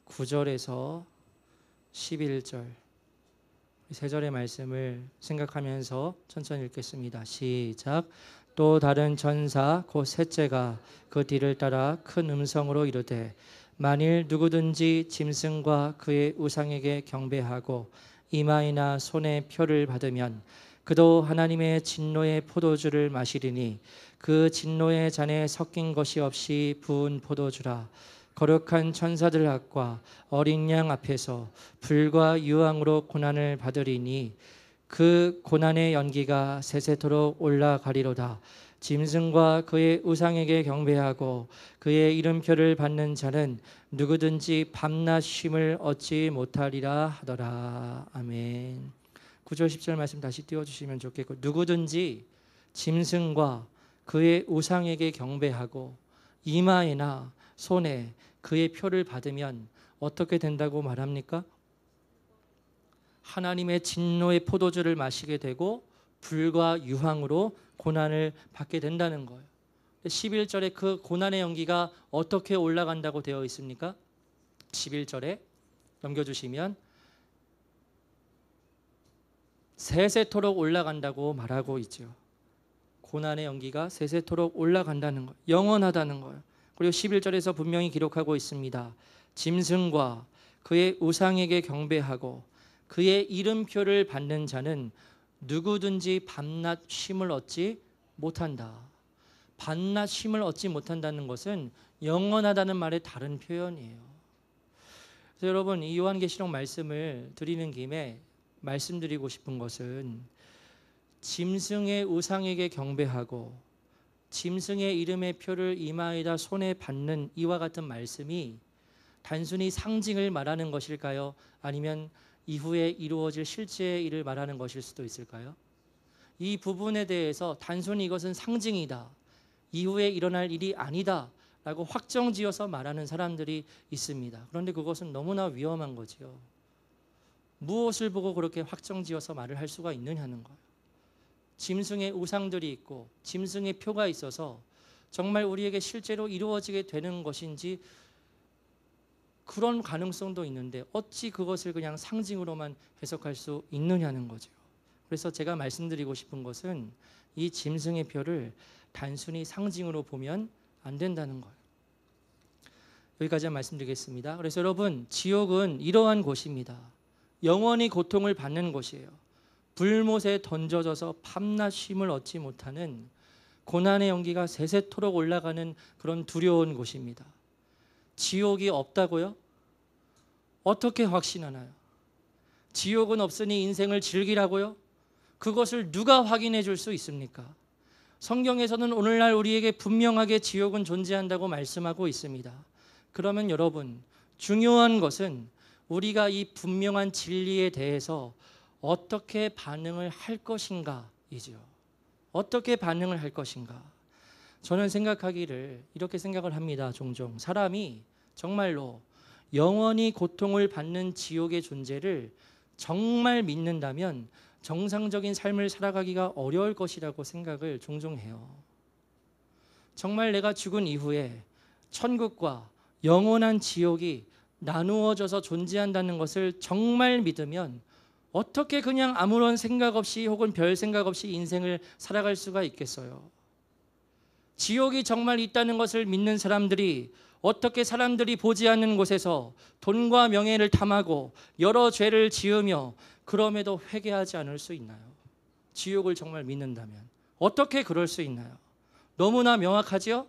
9절에서 11절 세 절의 말씀을 생각하면서 천천히 읽겠습니다. 시작. 또 다른 전사 곧 셋째가 그 뒤를 따라 큰 음성으로 이르되 만일 누구든지 짐승과 그의 우상에게 경배하고 이마이나 손에 표를 받으면 그도 하나님의 진노의 포도주를 마시리니 그 진노의 잔에 섞인 것이 없이 부은 포도주라. 거룩한 천사들 앞과 어린 양 앞에서 불과 유황으로 고난을 받으리니 그 고난의 연기가 세세토록 올라가리로다. 짐승과 그의 우상에게 경배하고 그의 이름표를 받는 자는 누구든지 밤낮 쉼을 얻지 못하리라 하더라. 아멘. 9절 10절 말씀 다시 띄워주시면 좋겠고, 누구든지 짐승과 그의 우상에게 경배하고 이마에나 손에 그의 표를 받으면 어떻게 된다고 말합니까? 하나님의 진노의 포도주를 마시게 되고 불과 유황으로 고난을 받게 된다는 거예요. 11절에 그 고난의 연기가 어떻게 올라간다고 되어 있습니까? 11절에 넘겨주시면 세세토록 올라간다고 말하고 있죠. 고난의 연기가 세세토록 올라간다는 거예요. 영원하다는 거예요. 그리고 11절에서 분명히 기록하고 있습니다. 짐승과 그의 우상에게 경배하고 그의 이름표를 받는 자는 누구든지 밤낮 쉼을 얻지 못한다. 밤낮 쉼을 얻지 못한다는 것은 영원하다는 말의 다른 표현이에요. 그래서 여러분, 이 요한계시록 말씀을 드리는 김에 말씀드리고 싶은 것은 짐승의 우상에게 경배하고 짐승의 이름의 표를 이마에다 손에 받는 이와 같은 말씀이 단순히 상징을 말하는 것일까요? 아니면 이후에 이루어질 실제의 일을 말하는 것일 수도 있을까요? 이 부분에 대해서 단순히 이것은 상징이다, 이후에 일어날 일이 아니다 라고 확정지어서 말하는 사람들이 있습니다. 그런데 그것은 너무나 위험한 거지요. 무엇을 보고 그렇게 확정지어서 말을 할 수가 있느냐는 거예요. 짐승의 우상들이 있고 짐승의 표가 있어서 정말 우리에게 실제로 이루어지게 되는 것인지 그런 가능성도 있는데 어찌 그것을 그냥 상징으로만 해석할 수 있느냐는 거죠. 그래서 제가 말씀드리고 싶은 것은 이 짐승의 표를 단순히 상징으로 보면 안 된다는 거예요. 여기까지 말씀드리겠습니다. 그래서 여러분, 지옥은 이러한 곳입니다. 영원히 고통을 받는 곳이에요. 불못에 던져져서 밤낮 쉼을 얻지 못하는 고난의 연기가 세세토록 올라가는 그런 두려운 곳입니다. 지옥이 없다고요? 어떻게 확신하나요? 지옥은 없으니 인생을 즐기라고요? 그것을 누가 확인해 줄 수 있습니까? 성경에서는 오늘날 우리에게 분명하게 지옥은 존재한다고 말씀하고 있습니다. 그러면 여러분, 중요한 것은 우리가 이 분명한 진리에 대해서 어떻게 반응을 할 것인가이죠. 어떻게 반응을 할 것인가. 저는 생각하기를 이렇게 생각을 합니다. 종종 사람이 정말로 영원히 고통을 받는 지옥의 존재를 정말 믿는다면 정상적인 삶을 살아가기가 어려울 것이라고 생각을 종종 해요. 정말 내가 죽은 이후에 천국과 영원한 지옥이 나누어져서 존재한다는 것을 정말 믿으면 어떻게 그냥 아무런 생각 없이 혹은 별 생각 없이 인생을 살아갈 수가 있겠어요? 지옥이 정말 있다는 것을 믿는 사람들이 어떻게 사람들이 보지 않는 곳에서 돈과 명예를 탐하고 여러 죄를 지으며 그럼에도 회개하지 않을 수 있나요? 지옥을 정말 믿는다면 어떻게 그럴 수 있나요? 너무나 명확하지요?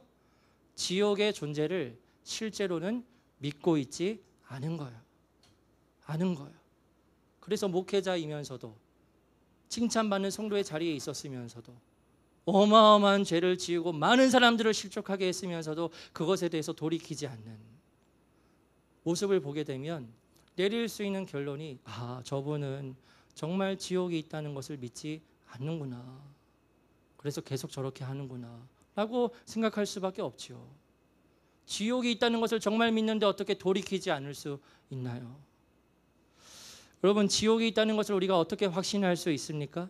지옥의 존재를 실제로는 믿고 있지 않은 거예요. 아는 거예요. 그래서 목회자이면서도 칭찬받는 성도의 자리에 있었으면서도 어마어마한 죄를 지우고 많은 사람들을 실족하게 했으면서도 그것에 대해서 돌이키지 않는 모습을 보게 되면 내릴 수 있는 결론이 저분은 정말 지옥이 있다는 것을 믿지 않는구나. 그래서 계속 저렇게 하는구나 라고 생각할 수밖에 없지요. 지옥이 있다는 것을 정말 믿는데 어떻게 돌이키지 않을 수 있나요? 여러분, 지옥이 있다는 것을 우리가 어떻게 확신할 수 있습니까?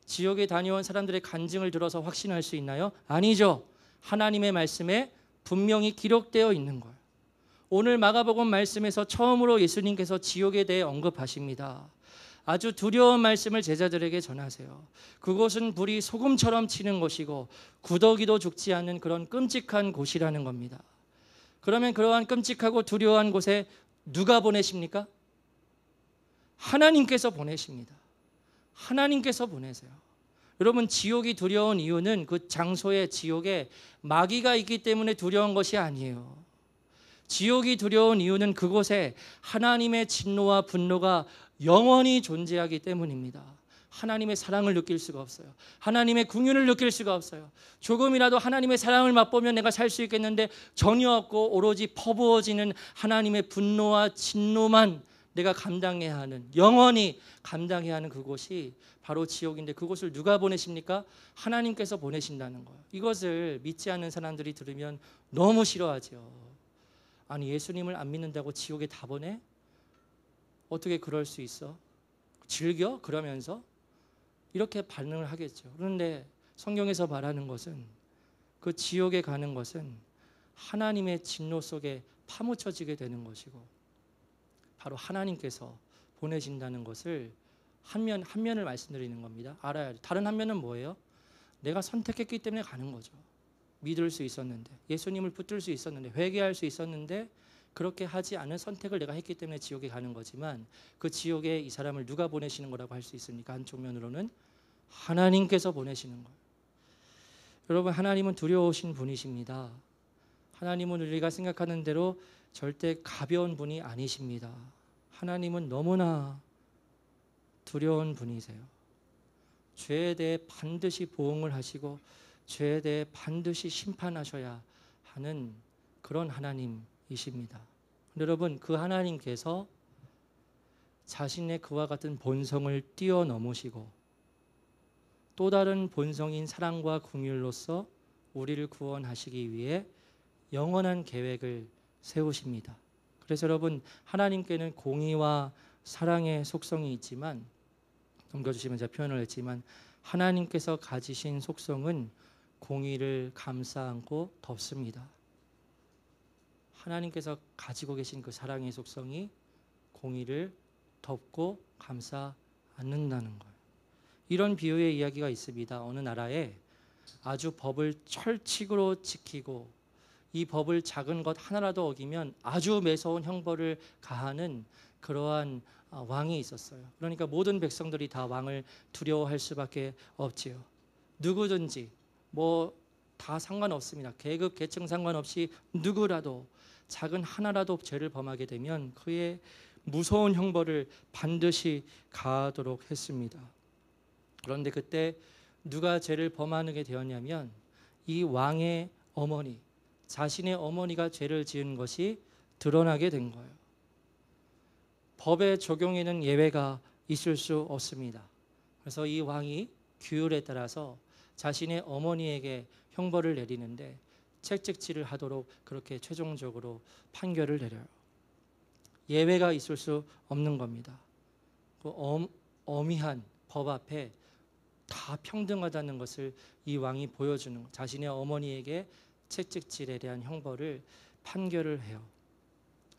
지옥에 다녀온 사람들의 간증을 들어서 확신할 수 있나요? 아니죠. 하나님의 말씀에 분명히 기록되어 있는 거예요. 오늘 마가복음 말씀에서 처음으로 예수님께서 지옥에 대해 언급하십니다. 아주 두려운 말씀을 제자들에게 전하세요. 그곳은 불이 소금처럼 치는 곳이고 구더기도 죽지 않는 그런 끔찍한 곳이라는 겁니다. 그러면 그러한 끔찍하고 두려워한 곳에 누가 보내십니까? 하나님께서 보내십니다. 하나님께서 보내세요. 여러분, 지옥이 두려운 이유는 그 장소에, 지옥에 마귀가 있기 때문에 두려운 것이 아니에요. 지옥이 두려운 이유는 그곳에 하나님의 진노와 분노가 영원히 존재하기 때문입니다. 하나님의 사랑을 느낄 수가 없어요. 하나님의 긍휼을 느낄 수가 없어요. 조금이라도 하나님의 사랑을 맛보면 내가 살 수 있겠는데 전혀 없고 오로지 퍼부어지는 하나님의 분노와 진노만 내가 감당해야 하는, 영원히 감당해야 하는 그곳이 바로 지옥인데, 그곳을 누가 보내십니까? 하나님께서 보내신다는 거예요. 이것을 믿지 않는 사람들이 들으면 너무 싫어하죠. 아니, 예수님을 안 믿는다고 지옥에 다 보내? 어떻게 그럴 수 있어? 즐겨? 그러면서 이렇게 반응을 하겠죠. 그런데 성경에서 말하는 것은, 그 지옥에 가는 것은 하나님의 진노 속에 파묻혀지게 되는 것이고 바로 하나님께서 보내신다는 것을 한 면을 말씀드리는 겁니다. 알아야 돼. 다른 한 면은 뭐예요? 내가 선택했기 때문에 가는 거죠. 믿을 수 있었는데, 예수님을 붙들 수 있었는데, 회개할 수 있었는데 그렇게 하지 않은 선택을 내가 했기 때문에 지옥에 가는 거지만, 그 지옥에 이 사람을 누가 보내시는 거라고 할 수 있습니까? 한쪽 면으로는 하나님께서 보내시는 거예요. 여러분, 하나님은 두려우신 분이십니다. 하나님은 우리가 생각하는 대로 절대 가벼운 분이 아니십니다. 하나님은 너무나 두려운 분이세요. 죄에 대해 반드시 보응을 하시고 죄에 대해 반드시 심판하셔야 하는 그런 하나님이십니다. 여러분, 그 하나님께서 자신의 그와 같은 본성을 뛰어넘으시고 또 다른 본성인 사랑과 긍휼로서 우리를 구원하시기 위해 영원한 계획을 세우십니다. 그래서 여러분, 하나님께는 공의와 사랑의 속성이 있지만, 넘겨주시면 제가 표현을 했지만, 하나님께서 가지신 속성은 공의를 감싸 안고 덮습니다. 하나님께서 가지고 계신 그 사랑의 속성이 공의를 덮고 감싸 안는다는 거예요. 이런 비유의 이야기가 있습니다. 어느 나라에 아주 법을 철칙으로 지키고 이 법을 작은 것 하나라도 어기면 아주 매서운 형벌을 가하는 그러한 왕이 있었어요. 그러니까 모든 백성들이 다 왕을 두려워할 수밖에 없지요. 누구든지 다 상관없습니다. 계급 계층 상관없이 누구라도 작은 하나라도 죄를 범하게 되면 그의 무서운 형벌을 반드시 가하도록 했습니다. 그런데 그때 누가 죄를 범하게 되었냐면 이 왕의 어머니, 자신의 어머니가 죄를 지은 것이 드러나게 된 거예요. 법의 적용에는 예외가 있을 수 없습니다. 그래서 이 왕이 규율에 따라서 자신의 어머니에게 형벌을 내리는데 채찍질을 하도록 그렇게 최종적으로 판결을 내려요. 예외가 있을 수 없는 겁니다. 그 엄히한 법 앞에 다 평등하다는 것을 이 왕이 보여주는, 자신의 어머니에게 채찍질에 대한 형벌을 판결을 해요.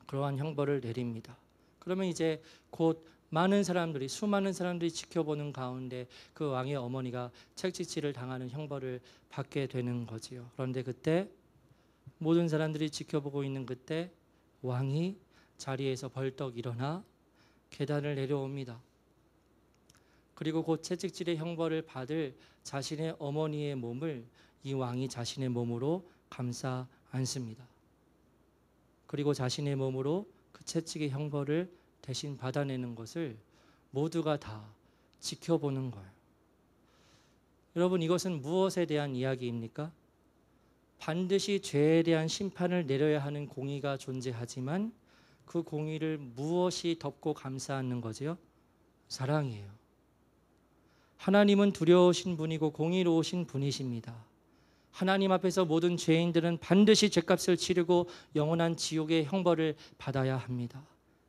그러한 형벌을 내립니다. 그러면 이제 곧 수많은 사람들이 지켜보는 가운데 그 왕의 어머니가 채찍질을 당하는 형벌을 받게 되는 거지요. 그런데 그때 모든 사람들이 지켜보고 있는 그때 왕이 자리에서 벌떡 일어나 계단을 내려옵니다. 그리고 곧 채찍질의 형벌을 받을 자신의 어머니의 몸을 이 왕이 자신의 몸으로 감싸 안습니다. 그리고 자신의 몸으로 그 채찍의 형벌을 대신 받아내는 것을 모두가 다 지켜보는 거예요. 여러분, 이것은 무엇에 대한 이야기입니까? 반드시 죄에 대한 심판을 내려야 하는 공의가 존재하지만 그 공의를 무엇이 덮고 감싸는 거지요? 사랑이에요. 하나님은 두려우신 분이고 공의로우신 분이십니다. 하나님 앞에서 모든 죄인들은 반드시 죄값을 치르고 영원한 지옥의 형벌을 받아야 합니다.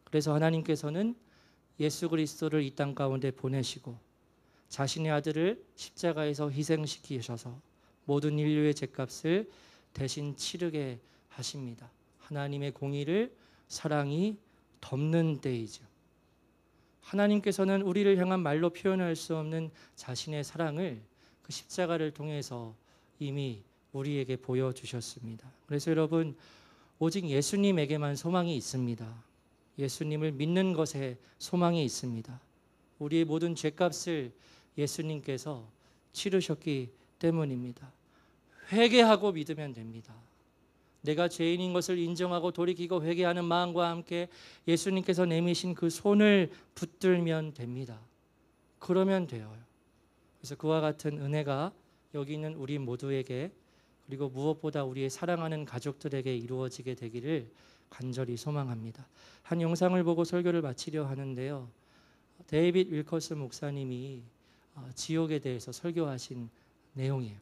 그래서 하나님께서는 예수 그리스도를 이 땅 가운데 보내시고 자신의 아들을 십자가에서 희생시키셔서 모든 인류의 죄값을 대신 치르게 하십니다. 하나님의 공의를 사랑이 덮는 때이죠. 하나님께서는 우리를 향한 말로 표현할 수 없는 자신의 사랑을 그 십자가를 통해서 이미 우리에게 보여주셨습니다. 그래서 여러분, 오직 예수님에게만 소망이 있습니다. 예수님을 믿는 것에 소망이 있습니다. 우리의 모든 죄값을 예수님께서 치르셨기 때문입니다. 회개하고 믿으면 됩니다. 내가 죄인인 것을 인정하고 돌이키고 회개하는 마음과 함께 예수님께서 내미신 그 손을 붙들면 됩니다. 그러면 돼요. 그래서 그와 같은 은혜가 여기 있는 우리 모두에게, 그리고 무엇보다 우리의 사랑하는 가족들에게 이루어지게 되기를 간절히 소망합니다. 한 영상을 보고 설교를 마치려 하는데요. 데이빗 윌커스 목사님이 지옥에 대해서 설교하신 내용이에요.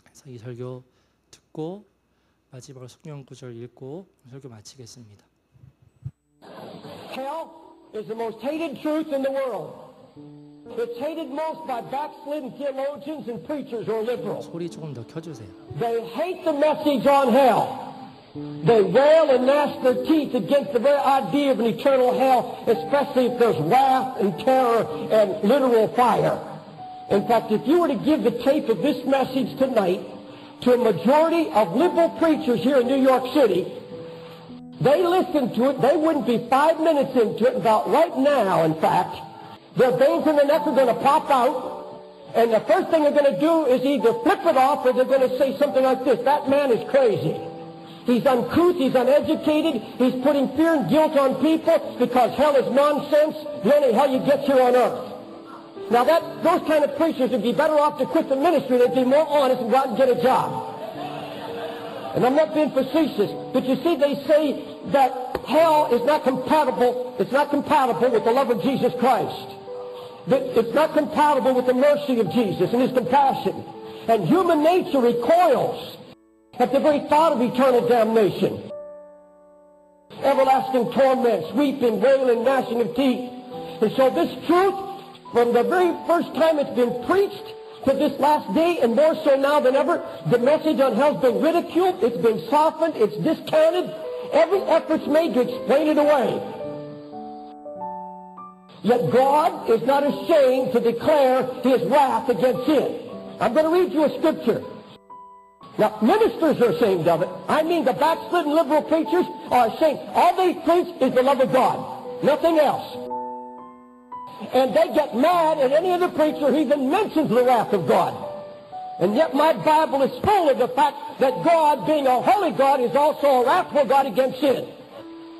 그래서 이 설교 듣고 마지막으로 성경 구절 읽고 설교 마치겠습니다. Hell is the most hated truth in the world. It's hated most by backslidden theologians and preachers or liberals. 소리 조금 더 켜주세요. They hate the message on hell. They wail and gnash their teeth against the very idea of an eternal hell, especially if there's wrath and terror and literal fire. In fact, if you were to give the tape of this message tonight to a majority of liberal preachers here in New York City, they listen to it, they wouldn't be 5 minutes into it. About right now, in fact, their veins in the neck are going to pop out, and the first thing they're going to do is either flip it off or they're going to say something like this: that man is crazy. He's uncouth, he's uneducated, he's putting fear and guilt on people because hell is nonsense, the only hell you get here on earth. Now those kind of preachers would be better off to quit the ministry. They'd be more honest and go out and get a job. And I'm not being facetious, but you see, they say that hell is not compatible, it's not compatible with the love of Jesus Christ. It's not compatible with the mercy of Jesus and His compassion. And human nature recoils at the very thought of eternal damnation. Everlasting torments, weeping, wailing, gnashing of teeth. And so this truth, from the very first time it's been preached to this last day, and more so now than ever, the message on hell's been ridiculed, it's been softened, it's discounted. Every effort's made to explain it away. Yet God is not ashamed to declare His wrath against sin. I'm going to read you a scripture. Now, ministers are ashamed of it. I mean, the backslidden liberal preachers are ashamed. All they preach is the love of God, nothing else. And they get mad at any other preacher who even mentions the wrath of God. And yet my Bible is full of the fact that God, being a holy God, is also a wrathful God against sin.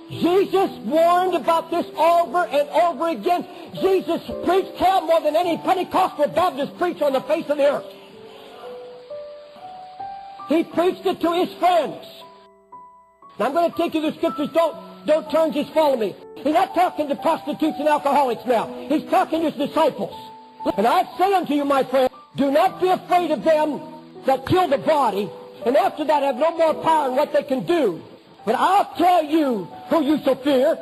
Jesus warned about this over and over again. Jesus preached hell more than any Pentecostal Baptist preached on the face of the earth. He preached it to his friends. Now I'm going to take you to the scriptures. Don't turn, just follow me. He's not talking to prostitutes and alcoholics now. He's talking to his disciples. And I say unto you, my friend, do not be afraid of them that kill the body, and after that have no more power in what they can do. But I'll tell you who you shall fear.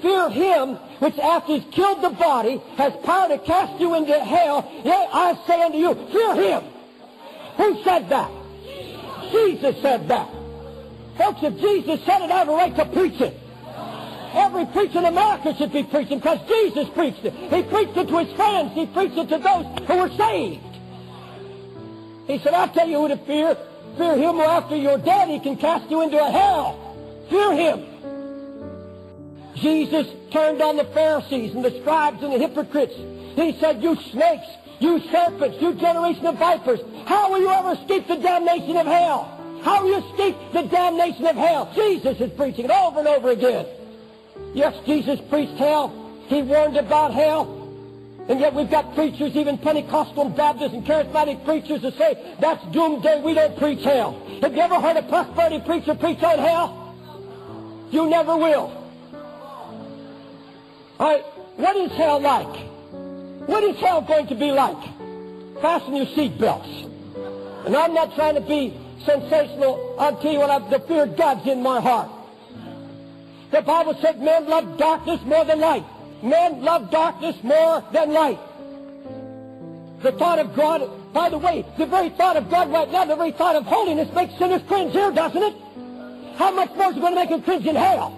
Fear him which after he's killed the body has power to cast you into hell. Yea, I say unto you, fear him. Who said that? Jesus said that. Folks, if Jesus said it, I have a right to preach it. Every preacher in America should be preaching because Jesus preached it. He preached it to his friends. He preached it to those who were saved. He said, I'll tell you who to fear. Fear him who after you're dead, he can cast you into a hell. Fear him. Jesus turned on the Pharisees and the scribes and the hypocrites. He said, you snakes, you serpents, you generation of vipers, how will you ever escape the damnation of hell? How will you escape the damnation of hell? Jesus is preaching it over and over again. Yes, Jesus preached hell. He warned about hell. And yet we've got preachers, even Pentecostal and Baptist and charismatic preachers, that say, that's doomsday, we don't preach hell. Have you ever heard a prosperity preacher preach on hell? You never will. All right, what is hell like? What is hell going to be like? Fasten your seatbelts. And I'm not trying to be sensational. I'll tell you what, the fear of God's in my heart. The Bible said men love darkness more than light. Men love darkness more than light. The thought of God, by the way, the very thought of God right now, the very thought of holiness makes sinners cringe here, doesn't it? How much more is it going to make them cringe in hell?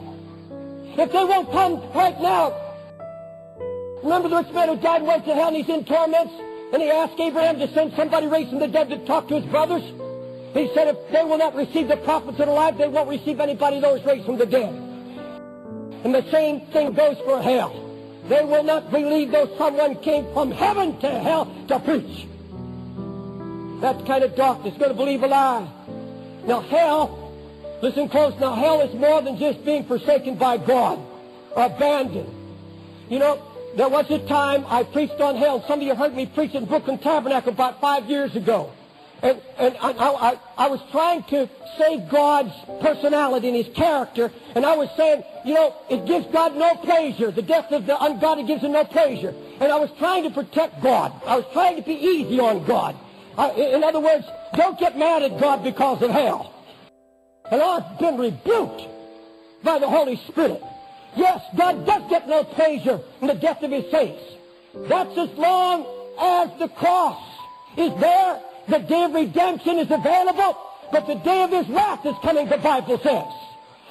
If they won't come right now. Remember the rich man who died and went to hell and he's in torments? And he asked Abraham to send somebody raised from the dead to talk to his brothers. He said if they will not receive the prophets that are alive, they won't receive anybody that was raised from the dead. And the same thing goes for hell. They will not believe though someone came from heaven to hell to preach. That kind of darkness is going to believe a lie. Now hell, listen close, now hell is more than just being forsaken by God or abandoned. You know, there was a time I preached on hell. Some of you heard me preach in Brooklyn Tabernacle about 5 years ago. And I was trying to say God's personality and His character, and I was saying, you know, it gives God no pleasure. The death of the ungodly gives Him no pleasure. And I was trying to protect God. I was trying to be easy on God. In other words, don't get mad at God because of hell. And I've been rebuked by the Holy Spirit. Yes, God does get no pleasure in the death of His saints. That's as long as the cross is there. The day of redemption is available, but the day of His wrath is coming, the Bible says.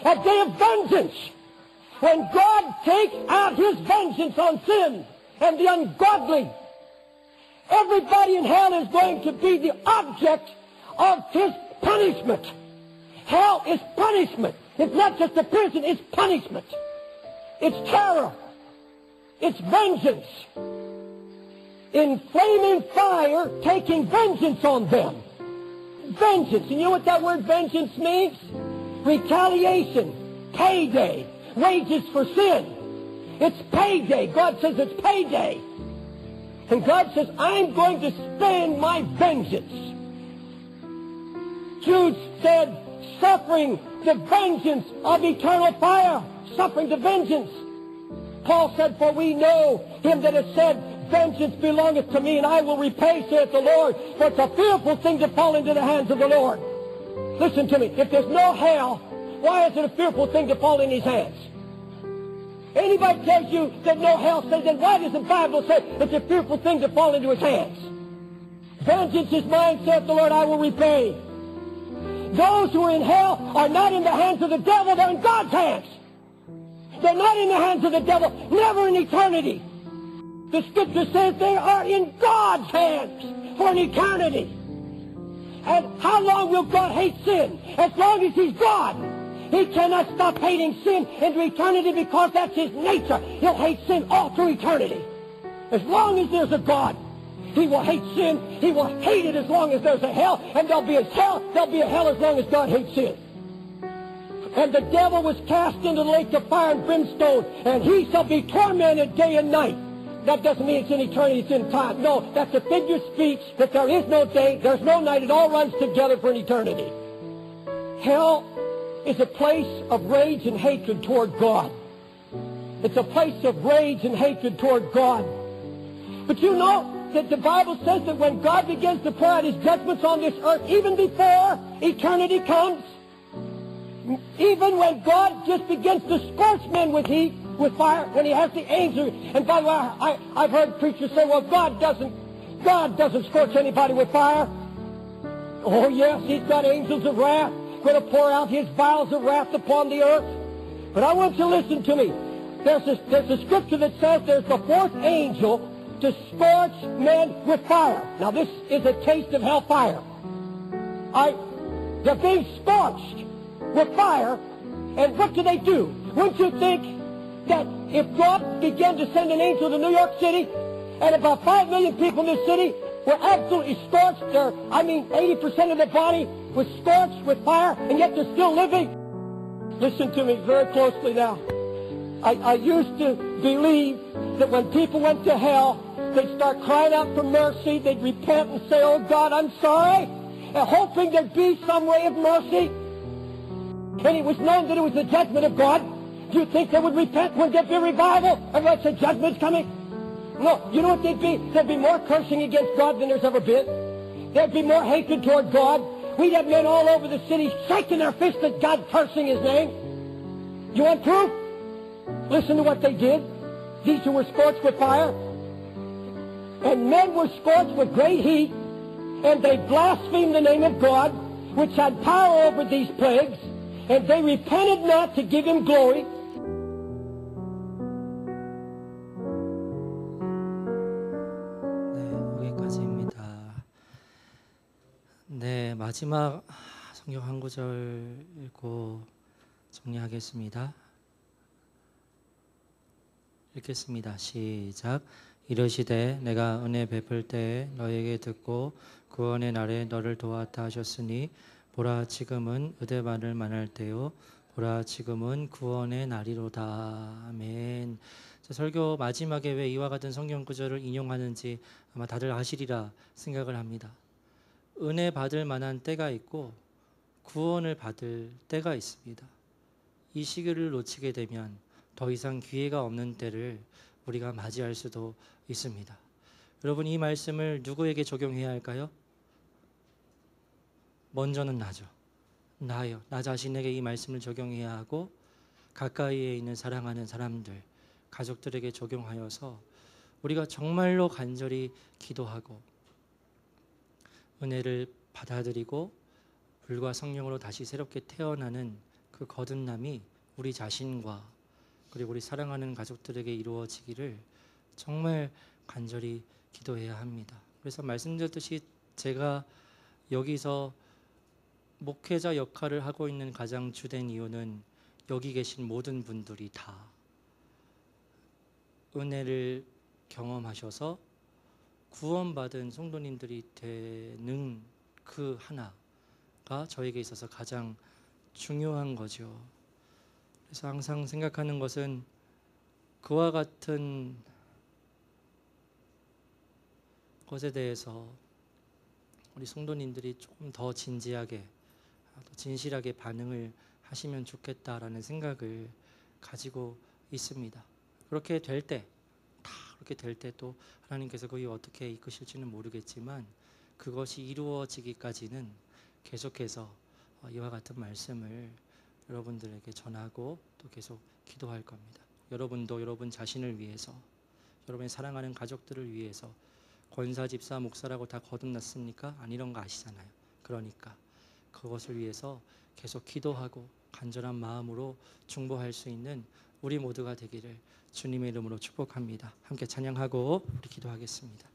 A day of vengeance. When God takes out His vengeance on sin and the ungodly, everybody in hell is going to be the object of His punishment. Hell is punishment. It's not just a prison, it's punishment. It's terror. It's vengeance. In flaming fire, taking vengeance on them. Vengeance. And you know what that word vengeance means? Retaliation. Payday. Wages for sin. It's payday. God says it's payday. And God says, I'm going to spend my vengeance. Jude said, suffering the vengeance of eternal fire. Suffering the vengeance. Paul said, for we know Him that has said, vengeance belongeth to me, and I will repay, saith the Lord. For it's a fearful thing to fall into the hands of the Lord. Listen to me. If there's no hell, why is it a fearful thing to fall in His hands? Anybody tells you that no hell says, then why does the Bible say it's a fearful thing to fall into His hands? Vengeance is mine, saith the Lord, I will repay. Those who are in hell are not in the hands of the devil, they're in God's hands. They're not in the hands of the devil, never in eternity. The Scripture says they are in God's hands for an eternity. And how long will God hate sin? As long as He's God. He cannot stop hating sin into eternity because that's His nature. He'll hate sin all through eternity. As long as there's a God, He will hate sin. He will hate it as long as there's a hell. And there'll be a hell as long as God hates sin. And the devil was cast into the lake of fire and brimstone, and he shall be tormented day and night. That doesn't mean it's in eternity, it's in time. No, that's a figure of speech that there is no day, there's no night, it all runs together for an eternity. Hell is a place of rage and hatred toward God. It's a place of rage and hatred toward God. But you know that the Bible says that when God begins to pour out His judgments on this earth, even before eternity comes, even when God just begins to scorch men with heat, with fire, when He has the angels. And by the way, I've heard preachers say, well, God doesn't scorch anybody with fire. Oh yes, He's got angels of wrath, going to pour out His vials of wrath upon the earth. But I want you to listen to me. There's a scripture that says there's the fourth angel to scorch men with fire. Now this is a taste of hellfire. They're being scorched with fire, and what do they do? Wouldn't you think that if God began to send an angel to New York City, and about 5 million people in this city were absolutely scorched, 80% of their body was scorched with fire, and yet they're still living? Listen to me very closely now. I used to believe that when people went to hell, they'd start crying out for mercy. They'd repent and say, oh God, I'm sorry, and hoping there'd be some way of mercy. And it was known that it was the judgment of God. Do you think they would repent? Would there be a revival? Everybody said judgment's coming. No, you know what they'd be? There'd be more cursing against God than there's ever been. There'd be more hatred toward God. We'd have men all over the city shaking their fists at God, cursing His name. You want proof? Listen to what they did. These who were scorched with fire. And men were scorched with great heat, and they blasphemed the name of God, which had power over these plagues, and they repented not to give Him glory. 네, 여기까지입니다. 네, 마지막 성경 한 구절 읽고 정리하겠습니다. 읽겠습니다. 시작. 이르시되 내가 은혜 베풀 때에 너에게 듣고 구원의 날에 너를 도왔다 하셨으니 보라 지금은 의대반을 만날 때요 보라 지금은 구원의 날이로다. 아멘. 자, 설교 마지막에 왜 이와 같은 성경 구절을 인용하는지 아마 다들 아시리라 생각을 합니다. 은혜 받을 만한 때가 있고 구원을 받을 때가 있습니다. 이 시기를 놓치게 되면 더 이상 기회가 없는 때를 우리가 맞이할 수도 있습니다. 여러분, 이 말씀을 누구에게 적용해야 할까요? 먼저는 나죠. 나요. 나 자신에게 이 말씀을 적용해야 하고 가까이에 있는 사랑하는 사람들, 가족들에게 적용하여서 우리가 정말로 간절히 기도하고 은혜를 받아들이고 불과 성령으로 다시 새롭게 태어나는 그 거듭남이 우리 자신과 그리고 우리 사랑하는 가족들에게 이루어지기를 정말 간절히 기도해야 합니다. 그래서 말씀드렸듯이 제가 여기서 목회자 역할을 하고 있는 가장 주된 이유는 여기 계신 모든 분들이 다 은혜를 경험하셔서 구원받은 성도님들이 되는 그 하나가 저에게 있어서 가장 중요한 거죠. 그래서 항상 생각하는 것은 그와 같은 것에 대해서 우리 성도님들이 조금 더 진지하게, 더 진실하게 반응을 하시면 좋겠다라는 생각을 가지고 있습니다. 그렇게 될 때, 그렇게 될 때 또 하나님께서 그게 어떻게 이끄실지는 모르겠지만 그것이 이루어지기까지는 계속해서 이와 같은 말씀을 여러분들에게 전하고 또 계속 기도할 겁니다. 여러분도 여러분 자신을 위해서, 여러분의 사랑하는 가족들을 위해서 권사, 집사, 목사라고 다 거듭났습니까? 아니런 거 아시잖아요. 그러니까 그것을 위해서 계속 기도하고 간절한 마음으로 중보할 수 있는 우리 모두가 되기를 주님의 이름으로 축복합니다. 함께 찬양하고 우리 기도하겠습니다.